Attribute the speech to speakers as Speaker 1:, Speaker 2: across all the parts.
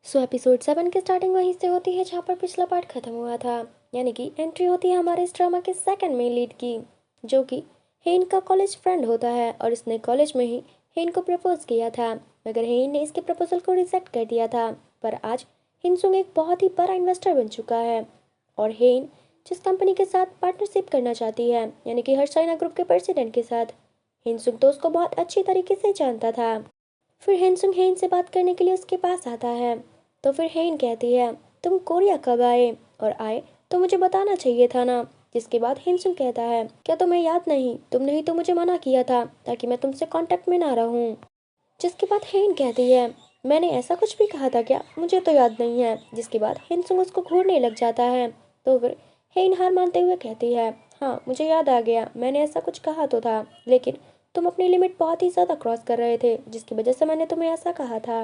Speaker 1: Episode 7 की starting वहीं से होती है जहाँ पर पिछला पार्ट खत्म हुआ था। यानी कि एंट्री होती है हमारे इस ड्रामा के सेकंड मेन लीड की, जो कि हेन का कॉलेज फ्रेंड होता है और इसने कॉलेज में ही हेन को प्रपोज किया था, मगर हेन ने इसके प्रपोजल को रिजेक्ट कर दिया था। पर आज हिनसुंग एक बहुत ही बड़ा इन्वेस्टर बन चुका है और हेन जिस कंपनी के साथ पार्टनरशिप करना चाहती है, यानी कि हर्षाइना ग्रुप के प्रेसिडेंट के साथ, हिनसुंग तो उसको बहुत अच्छी तरीके से जानता था। फिर हिनसुंग हेन से बात करने के लिए उसके पास आता है। तो फिर हेन कहती है, तुम कोरिया कब आए, और आए तो मुझे बताना चाहिए था ना। जिसके बाद हिनसुंग कहता है, क्या तुम्हें याद नहीं, तुमने ही तो मुझे मना किया था ताकि मैं तुमसे कांटेक्ट में ना रहूं। जिसके बाद हेन कहती है, मैंने ऐसा कुछ भी कहा था क्या, मुझे तो याद नहीं है। जिसके बाद हिनसुंग उसको घूरने लग जाता है। तो फिर हेन हार मानते हुए कहती है, हाँ मुझे याद आ गया, मैंने ऐसा कुछ कहा तो था, लेकिन तुम अपनी लिमिट बहुत ही ज़्यादा क्रॉस कर रहे थे, जिसकी वजह से मैंने तुम्हें ऐसा कहा था।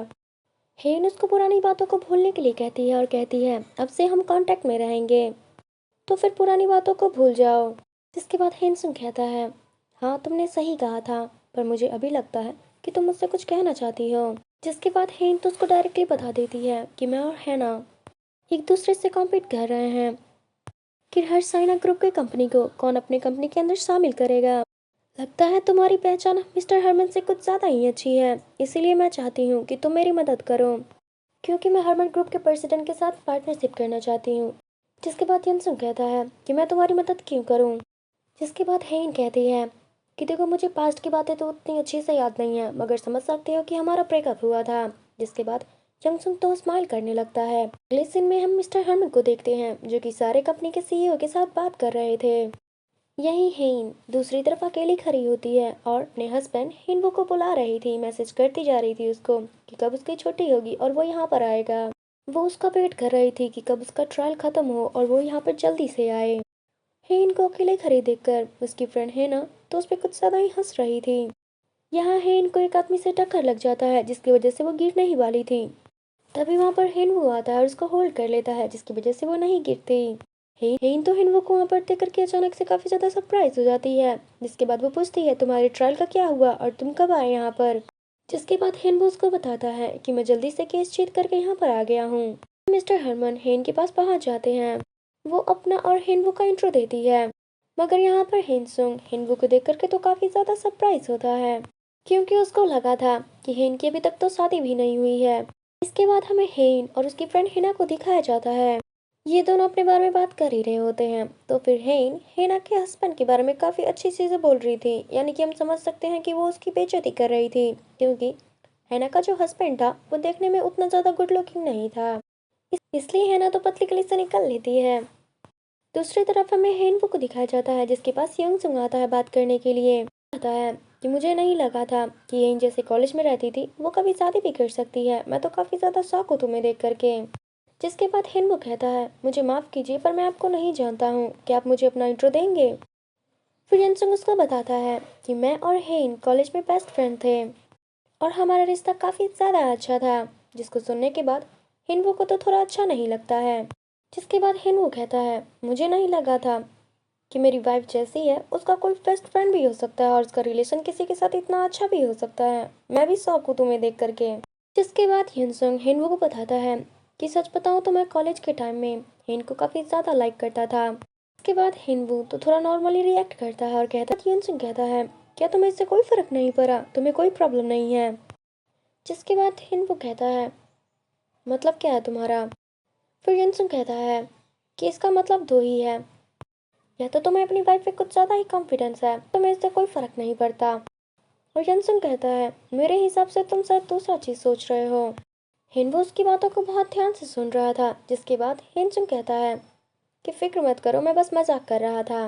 Speaker 1: हेन उसको पुरानी बातों को भूलने के लिए कहती है और कहती है, अब से हम कांटेक्ट में रहेंगे, तो फिर पुरानी बातों को भूल जाओ। जिसके बाद हेनसुंग कहता है, हाँ तुमने सही कहा था, पर मुझे अभी लगता है कि तुम मुझसे कुछ कहना चाहती हो। जिसके बाद हेन तो उसको डायरेक्टली बता देती है कि मैं और हैना एक दूसरे से कॉम्पीट कर रहे हैं कि हर साइना ग्रुप की कंपनी को कौन अपनी कंपनी के अंदर शामिल करेगा। लगता है तुम्हारी पहचान मिस्टर हरमन से कुछ ज़्यादा ही अच्छी है, इसीलिए मैं चाहती हूँ कि तुम मेरी मदद करो, क्योंकि मैं हरमन ग्रुप के प्रेसिडेंट के साथ पार्टनरशिप करना चाहती हूँ। जिसके बाद यंसुंग कहता है कि मैं तुम्हारी मदद क्यों करूँ। जिसके बाद हेन कहती है कि देखो, मुझे पास्ट की बातें तो उतनी अच्छे से याद नहीं है, मगर समझ सकते हो कि हमारा ब्रेकअप हुआ था। जिसके बाद यंगसुंग तो स्माइल करने लगता है। अगले सीन में हम मिस्टर हरमन को देखते हैं, जो कि सारे कंपनी के सीईओ के साथ बात कर रहे थे। यही हेन दूसरी तरफ अकेली खड़ी होती है और अपने हस्बैंड हिनवो को बुला रही थी, मैसेज करती जा रही थी उसको कि कब उसकी छुट्टी होगी और वो यहाँ पर आएगा। वो उसका वेट कर रही थी कि कब उसका ट्रायल खत्म हो और वो यहाँ पर जल्दी से आए। हेन को अकेले खड़ी देखकर उसकी फ्रेंड हैना तो उस पर कुछ ज्यादा ही हंस रही थी। यहाँ हेन को एक आदमी से टक्कर लग जाता है, जिसकी वजह से वो गिरने ही वाली थी। तभी वहाँ पर हिनवू आता है और उसको होल्ड कर लेता है, जिसकी वजह से वो नहीं गिरती। हेन तो हिनवू को वहाँ पर देख करके अचानक से काफी ज्यादा सरप्राइज हो जाती है। जिसके बाद वो पूछती है, तुम्हारे ट्रायल का क्या हुआ और तुम कब आए यहाँ पर। जिसके बाद हिनवू उसको बताता है कि मैं जल्दी से केस जीत करके यहाँ पर आ गया हूँ। मिस्टर हरमन हेन के पास पहुँच जाते हैं। वो अपना और हिनवू का इंट्रो देती है, मगर यहाँ पर हिनसुंग हिनवू को देख करके तो काफी ज्यादा सरप्राइज होता है, क्योंकि उसको लगा था कि हेन की अभी तक तो शादी भी नहीं हुई है। इसके बाद हमें हेन और उसकी फ्रेंड हिना को दिखाया जाता है। ये दोनों अपने बारे में बात कर ही रहे होते हैं। तो फिर हेन हेना के हस्बैंड के बारे में काफी अच्छी चीजें बोल रही थी, यानी कि हम समझ सकते हैं कि वो उसकी बेइज्जती कर रही थी, क्योंकि हेना का जो हस्बैंड था वो देखने में उतना ज्यादा गुड लुकिंग नहीं था। इसलिए हेना तो पतली गली से निकल लेती है। दूसरी तरफ हमें हेनवू को दिखाया जाता है, जिसके पास यंगसुंग आता है बात करने के लिए। कहता है कि मुझे नहीं लगा था कि येन जैसे कॉलेज में रहती थी वो कभी शादी भी कर सकती है, मैं तो काफी ज्यादा शौक हूँ तुम्हें देख करके। जिसके बाद हेनवू कहता है, मुझे माफ कीजिए पर मैं आपको नहीं जानता हूँ, क्या आप मुझे अपना इंट्रो देंगे। फिर यंगसुंग उसको बताता है कि मैं और हेन कॉलेज में बेस्ट फ्रेंड थे और हमारा रिश्ता काफी ज्यादा अच्छा था। जिसको सुनने के बाद हिनवू को तो थोड़ा अच्छा नहीं लगता है। जिसके बाद हिनवू कहता है, मुझे नहीं लगा था कि मेरी वाइफ जैसी है उसका कोई बेस्ट फ्रेंड भी हो सकता है और उसका रिलेशन किसी के साथ इतना अच्छा भी हो सकता है, मैं भी शौक हूँ तुम्हें देख करके। जिसके बाद हिनसुंग हिनवू को बताता है कि सच बताऊँ तो मैं कॉलेज के टाइम में हिन को काफी ज्यादा लाइक करता था। इसके बाद हिनवू तो थोड़ा नॉर्मली रिएक्ट करता है और कहता है, हिनसुंग कहता है, क्या तुम्हें इससे कोई फर्क नहीं पड़ा, तुम्हें कोई प्रॉब्लम नहीं है। जिसके बाद हिनवू कहता है, मतलब क्या है तुम्हारा। फिर हिनसुंग कहता है कि इसका मतलब दो ही है, या तो तुम्हें अपनी वाइफ पे कुछ ज्यादा ही कॉन्फिडेंस है, तुम्हें इससे कोई फर्क नहीं पड़ता। और यंसुन कहता है, मेरे हिसाब से तुम शायद दूसरा चीज सोच रहे हो। हिनवू उसकी बातों को बहुत ध्यान से सुन रहा था। जिसके बाद हिनसुन कहता है कि फिक्र मत करो, मैं बस मजाक कर रहा था।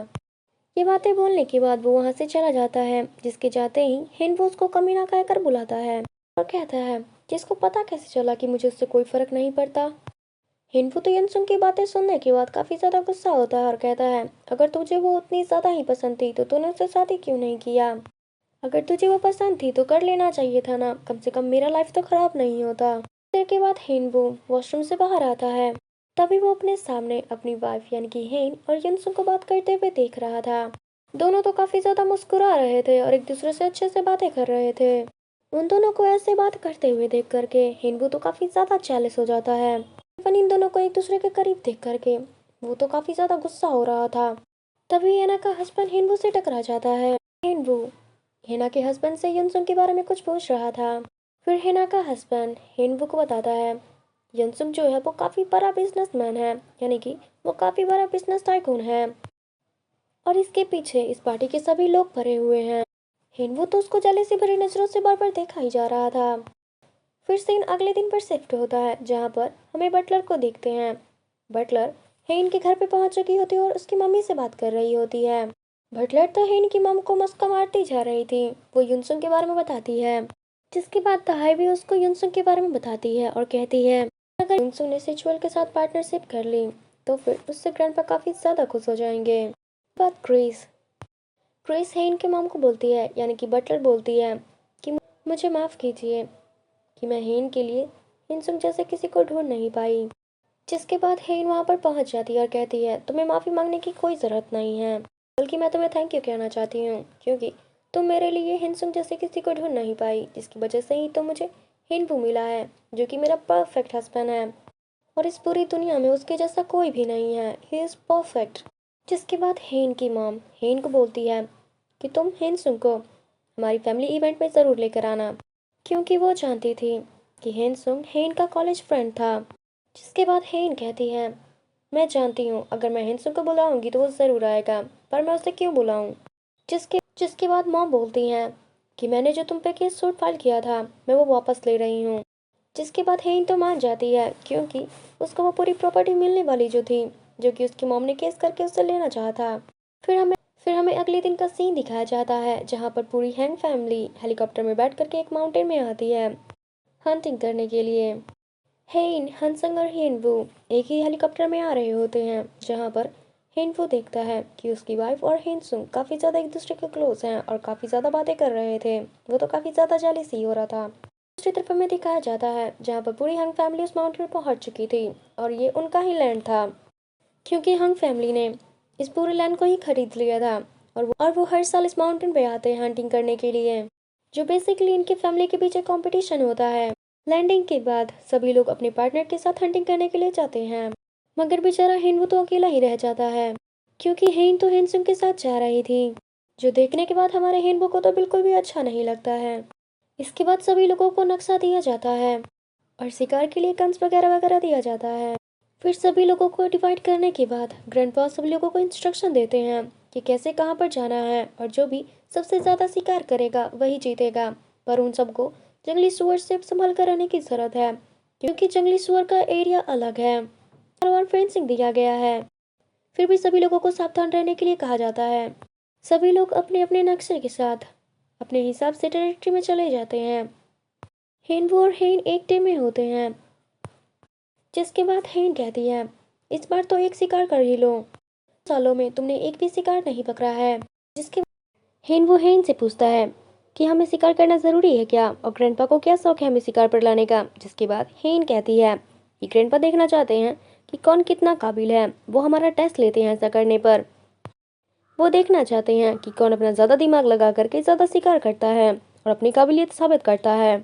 Speaker 1: ये बातें बोलने के बाद वो वहां से चला जाता है। जिसके जाते ही हिनवू उसको कमीना कहकर बुलाता है और कहता है, जिसको पता कैसे चला कि मुझे उससे कोई फर्क नहीं पड़ता। हिनफू तो यंसुंग की बातें सुनने के बाद काफी ज्यादा गुस्सा होता है और कहता है, अगर तुझे वो उतनी ज्यादा ही पसंद थी तो तूने उससे शादी क्यों नहीं किया। अगर तुझे वो पसंद थी तो कर लेना चाहिए था ना, कम से कम मेरा लाइफ तो खराब नहीं होता। देर के बाद हिनवू वॉशरूम से बाहर आता है। तभी वो अपने सामने अपनी वाइफ यानी कि हेन और यंसुंग को बात करते हुए देख रहा था। दोनों तो काफी ज्यादा मुस्कुरा रहे थे और एक दूसरे से अच्छे से बातें कर रहे थे। उन दोनों को ऐसे बात करते हुए देख करके हिनवू तो काफ़ी ज़्यादा जेलस हो जाता है। पर इन दोनों को एक दूसरे के करीब देख करके वो तो काफ़ी ज़्यादा गुस्सा हो रहा था। तभी हेना का हस्बैंड हिनवू से टकरा जाता है। हिनवू हेना के हस्बैंड से युनसुंग के बारे में कुछ पूछ रहा था। फिर हेना का हस्बैंड हिनवू को बताता है युनसुंग जो है वो काफ़ी बड़ा बिजनेसमैन है, यानी कि वो काफ़ी बड़ा बिजनेस टाइकून है और इसके पीछे इस पार्टी के सभी लोग भरे हुए हैं। हिनवू तो उसको जेलसी भरी नज़रों से बार बार देखा ही जा रहा था। फिर सीन अगले दिन पर शिफ्ट होता है जहाँ पर हमें बटलर को देखते हैं। बटलर हेन के घर पे पहुंच चुकी होती है और उसकी मम्मी से बात कर रही होती है। बटलर तो हेन की मम को मस्का मारती जा रही थी। वो युनसुंग के बारे में बताती है, जिसके बाद तहाई भी उसको युनसुंग के बारे में बताती है और कहती है अगर युनसुंग ने सिचुअल के साथ पार्टनरशिप कर ली तो फिर उससे ग्रैंडपा काफ़ी ज़्यादा खुश हो जाएंगे। बात क्रिस क्रिस हेन के मम को बोलती है, यानी कि बटलर बोलती है कि मुझे माफ़ कीजिए कि मैं हेन के लिए हिनसुंग जैसे किसी को ढूंढ नहीं पाई। जिसके बाद हेन वहाँ पर पहुँच जाती है और कहती है तुम्हें माफ़ी मांगने की कोई ज़रूरत नहीं है, बल्कि मैं तुम्हें थैंक यू कहना चाहती हूँ क्योंकि तुम मेरे लिए हिनसुंग जैसे किसी को ढूंढ नहीं पाई, जिसकी वजह से ही तो मुझे हिनवू मिला है जो कि मेरा परफेक्ट हस्बैंड है और इस पूरी दुनिया में उसके जैसा कोई भी नहीं है। He is perfect. जिसके बाद हेन की मॉम हेन को बोलती है कि तुम हिनसुंग को हमारी फैमिली इवेंट में ज़रूर लेकर आना, क्योंकि वो जानती थी कि हिनसुंग हेन का कॉलेज फ्रेंड था। जिसके बाद हेन कहती है मैं जानती हूँ अगर मैं हिनसुंग को बुलाऊंगी तो वो ज़रूर आएगा, पर मैं उसे क्यों बुलाऊं। जिसके जिसके बाद मॉम बोलती हैं कि मैंने जो तुम पे केस सूट फाइल किया था मैं वो वापस ले रही हूँ। जिसके बाद हेन तो मान जाती है क्योंकि उसको वो पूरी प्रॉपर्टी मिलने वाली जो थी, जो कि उसकी मॉम ने केस करके उससे लेना चाहा था। फिर हमें अगले दिन का सीन दिखाया जाता है जहाँ पर पूरी हैंग फैमिली हेलीकॉप्टर में बैठ करके एक माउंटेन में आती है हंटिंग करने के लिए। हेन हनसंग और हिनवू एक ही हेलीकॉप्टर में आ रहे होते हैं जहाँ पर हिनवू देखता है कि उसकी वाइफ और हिनसुंग काफ़ी ज़्यादा एक दूसरे के क्लोज हैं और काफ़ी ज़्यादा बातें कर रहे थे। वो तो काफ़ी ज़्यादा जेलसी हो रहा था। दूसरी तरफ हमें दिखाया जाता है जहाँ पर पूरी हंग फैमिली उस माउंटेन पर पहुँच चुकी थी और ये उनका ही लैंड था, क्योंकि हंग फैमिली ने इस पूरे लैंड को ही खरीद लिया था और वो हर साल इस माउंटेन पे आते हैं हंटिंग करने के लिए, जो बेसिकली इनकी फैमिली के बीच एक कॉम्पिटिशन होता है। लैंडिंग के बाद सभी लोग अपने पार्टनर के साथ हंटिंग करने के लिए जाते हैं, मगर बेचारा हिनवू तो अकेला ही रह जाता है क्योंकि हेन तो हिनसुंग के साथ जा रही थी, जो देखने के बाद हमारे हिनवू को तो बिल्कुल भी अच्छा नहीं लगता है। इसके बाद सभी लोगों को नक्शा दिया जाता है और शिकार के लिए गन्स वगैरह वगैरह दिया जाता है। फिर सभी लोगों को डिवाइड करने के बाद ग्रैंडपा सभी लोगों को इंस्ट्रक्शन देते हैं कि कैसे कहाँ पर जाना है और जो भी सबसे ज़्यादा शिकार करेगा वही जीतेगा। पर उन सबको जंगली सुअर से संभल कर रहने की ज़रूरत है क्योंकि जंगली सुअर का एरिया अलग है और फेंसिंग दिया गया है। फिर भी सभी लोगों को सावधान रहने के लिए कहा जाता है। सभी लोग अपने अपने नक्शे के साथ अपने हिसाब से टेरिटरी में चले जाते हैं। हेनवू और हेन एक टीम में होते हैं। जिसके बाद हेन कहती है इस बार तो एक शिकार कर ही लो, सालों में तुमने एक भी शिकार नहीं पकड़ा है। जिसके हेनवू हेन से पूछता है कि हमें शिकार करना ज़रूरी है क्या और ग्रैंडपा को क्या शौक है हमें शिकार पर लाने का। जिसके बाद हेन कहती है कि ग्रैंडपा देखना चाहते हैं कि कौन कितना काबिल है, वो हमारा टेस्ट लेते हैं। ऐसा करने पर वो देखना चाहते हैं कि कौन अपना ज़्यादा दिमाग लगा करके ज़्यादा शिकार करता है और अपनी काबिलियत साबित करता है।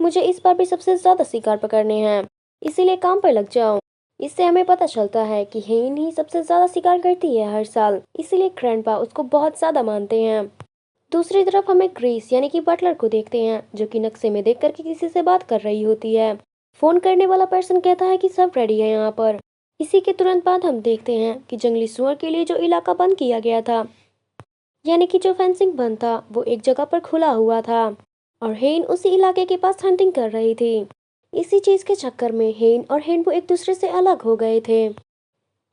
Speaker 1: मुझे इस बार भी सबसे ज़्यादा शिकार पकड़ने हैं, इसीलिए काम पर लग जाओ। इससे हमें पता चलता है कि हेन ही सबसे ज़्यादा शिकार करती है हर साल, इसीलिए ग्रैंडपा उसको बहुत ज़्यादा मानते हैं। दूसरी तरफ हमें ग्रीस यानी कि बटलर को देखते हैं जो कि नक्शे में देख करके किसी से बात कर रही होती है। फोन करने वाला पर्सन कहता है कि सब रेडी है यहाँ पर। इसी के तुरंत बाद हम देखते हैं कि जंगली सुअर के लिए जो इलाका बंद किया गया था, यानी कि जो फेंसिंग बंद था, वो एक जगह पर खुला हुआ था और हेन उसी इलाके के पास हंटिंग कर रही थी। इसी चीज के चक्कर में हेन और हेनवू एक दूसरे से अलग हो गए थे।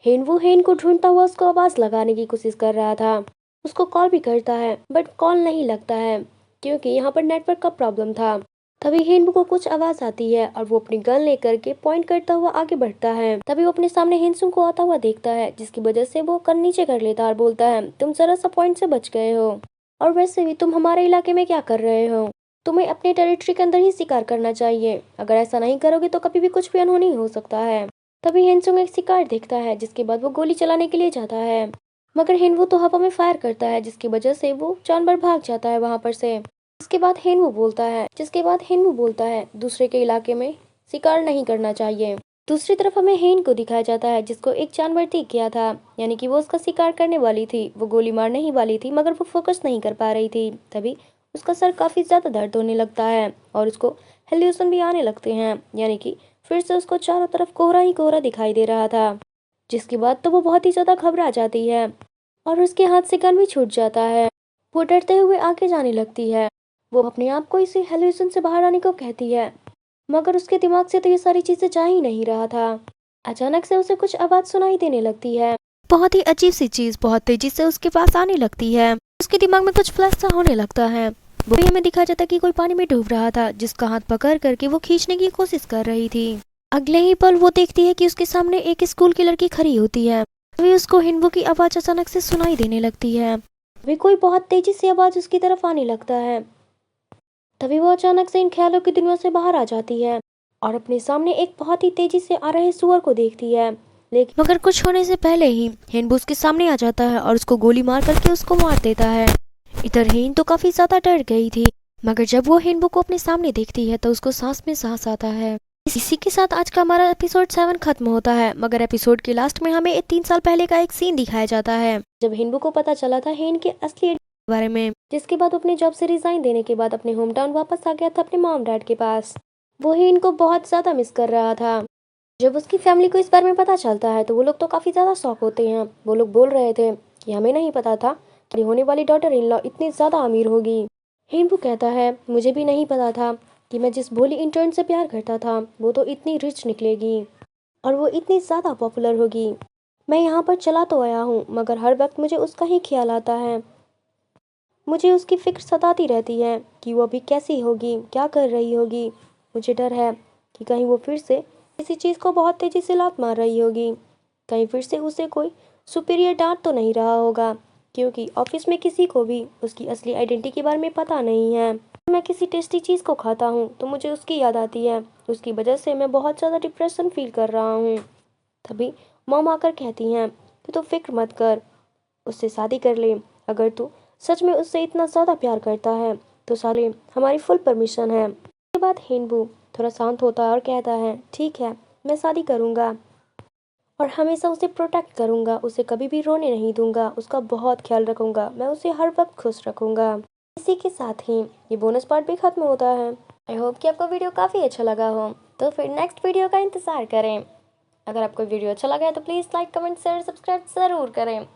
Speaker 1: हेनवू हेन को ढूंढता हुआ उसको आवाज लगाने की कोशिश कर रहा था, उसको कॉल भी करता है बट कॉल नहीं लगता है क्योंकि यहाँ पर नेटवर्क का प्रॉब्लम था। तभी हेनवू को कुछ आवाज आती है और वो अपनी गन लेकर के पॉइंट करता हुआ आगे बढ़ता है। तभी वो अपने सामने हिनसुंग को आता हुआ देखता है, जिसकी वजह से वो गन नीचे कर लेता है और बोलता है तुम जरा सा पॉइंट से बच गए हो, और वैसे भी तुम हमारे इलाके में क्या कर रहे हो, तुम्हें अपने टेरिटरी के अंदर ही शिकार करना चाहिए, अगर ऐसा नहीं करोगे तो कभी भी कुछ भी अनहोनी हो सकता है। तभी हिनसुंग एक शिकार देखता है, जिसके बाद वो गोली चलाने के लिए जाता है, मगर हिनवू तो हवा में फायर करता है, जिसकी वजह से वो जानवर भाग जाता है वहां पर से। जिसके बाद हेनवू बोलता है दूसरे के इलाके में शिकार नहीं करना चाहिए। दूसरी तरफ हमें हेन को दिखाया जाता है जिसको एक जानवर दिख गया था, यानी कि वो उसका शिकार करने वाली थी। वो गोली मारने ही वाली थी मगर वो फोकस नहीं कर पा रही थी। तभी उसका सर काफी ज्यादा दर्द होने लगता है और उसको हेल्यूसन भी आने लगते हैं, यानी कि फिर से उसको चारों तरफ कोहरा ही कोहरा दिखाई दे रहा था। जिसके बाद तो वो बहुत ही ज्यादा घबरा जाती है और उसके हाथ से गन भी छूट जाता है। वो डरते हुए आगे जाने लगती है। वो अपने आप को इसी हेल्यूसन से बाहर आने को कहती है मगर उसके दिमाग से तो ये सारी चीजें जा ही नहीं रहा था। अचानक से उसे कुछ आवाज सुनाई देने लगती है। बहुत ही अजीब सी चीज बहुत तेजी से उसके पास आने लगती है। उसके दिमाग में कुछ फ्लैश सा होने लगता है। वो हमें दिखा जाता कि कोई पानी में डूब रहा था जिसका हाथ पकड़ करके वो खींचने की कोशिश कर रही थी। अगले ही पल वो देखती है कि उसके सामने एक स्कूल की लड़की खड़ी होती है। तभी उसको हिनवू की आवाज अचानक से सुनाई देने लगती है। वे कोई बहुत तेजी से आवाज उसकी तरफ आने लगता है। तभी वो अचानक से इन ख्यालों की दुनिया से बाहर आ जाती है और अपने सामने एक बहुत ही तेजी से आ रहे सुअर को देखती है। लेकिन मगर कुछ होने से पहले ही हेनबू उसके सामने आ जाता है और उसको गोली मार करके उसको मार देता है। इधर हेन तो काफी ज्यादा डर गई थी मगर जब वो हेनबू को अपने सामने देखती है तो उसको सांस में सांस आता है। इसी के साथ आज का हमारा एपिसोड 7 खत्म होता है मगर एपिसोड के लास्ट में हमें 3 साल पहले का एक सीन दिखाया जाता है जब हेनबू को पता चला था हेन के असली बारे में। जिसके बाद अपने जॉब से रिजाइन देने के बाद अपने होम टाउन वापस आ गया था अपने मॉम डैड के पास। वो हेन को बहुत ज्यादा मिस कर रहा था। जब उसकी फैमिली को इस बारे में पता चलता है तो वो लोग तो काफी ज्यादा शॉक होते हैं। वो लोग बोल रहे थे कि हमें नहीं पता था कि होने वाली डॉटर इन लॉ इतनी ज्यादा अमीर होगी। हेनबू कहता है मुझे भी नहीं पता था कि मैं जिस भोली इंटर्न से प्यार करता था वो तो इतनी रिच निकलेगी और वो इतनी ज्यादा पॉपुलर होगी। मैं यहाँ पर चला तो आया हूँ मगर हर वक्त मुझे उसका ही ख्याल आता है। मुझे उसकी फिक्र सताती रहती है कि वो अभी कैसी होगी, क्या कर रही होगी। मुझे डर है कि कहीं वो फिर से किसी चीज़ को बहुत तेजी से लात मार रही होगी। कहीं फिर से उसे कोई सुपीरियर डांट तो नहीं रहा होगा क्योंकि ऑफिस में किसी को भी उसकी असली आइडेंटिटी के बारे में पता नहीं है। मैं किसी टेस्टी चीज़ को खाता हूँ तो मुझे उसकी याद आती है। उसकी वजह से मैं बहुत ज़्यादा डिप्रेशन फील कर रहा हूँ। तभी मॉम आकर कहती हैं कि तू फिक्र मत कर, उससे शादी कर ले। अगर तू सच में उससे इतना ज़्यादा प्यार करता है तो साले हमारी फुल परमिशन है। इसके बाद हेनबू थोड़ा शांत होता है और कहता है ठीक है, मैं शादी करूँगा और हमेशा उसे प्रोटेक्ट करूँगा। उसे कभी भी रोने नहीं दूंगा, उसका बहुत ख्याल रखूँगा, मैं उसे हर वक्त खुश रखूँगा। इसी के साथ ही ये बोनस पार्ट भी खत्म होता है। आई होप कि आपको वीडियो काफ़ी अच्छा लगा हो। तो फिर नेक्स्ट वीडियो का इंतज़ार करें। अगर आपको वीडियो अच्छा लगा है तो please like comment share subscribe ज़रूर करें।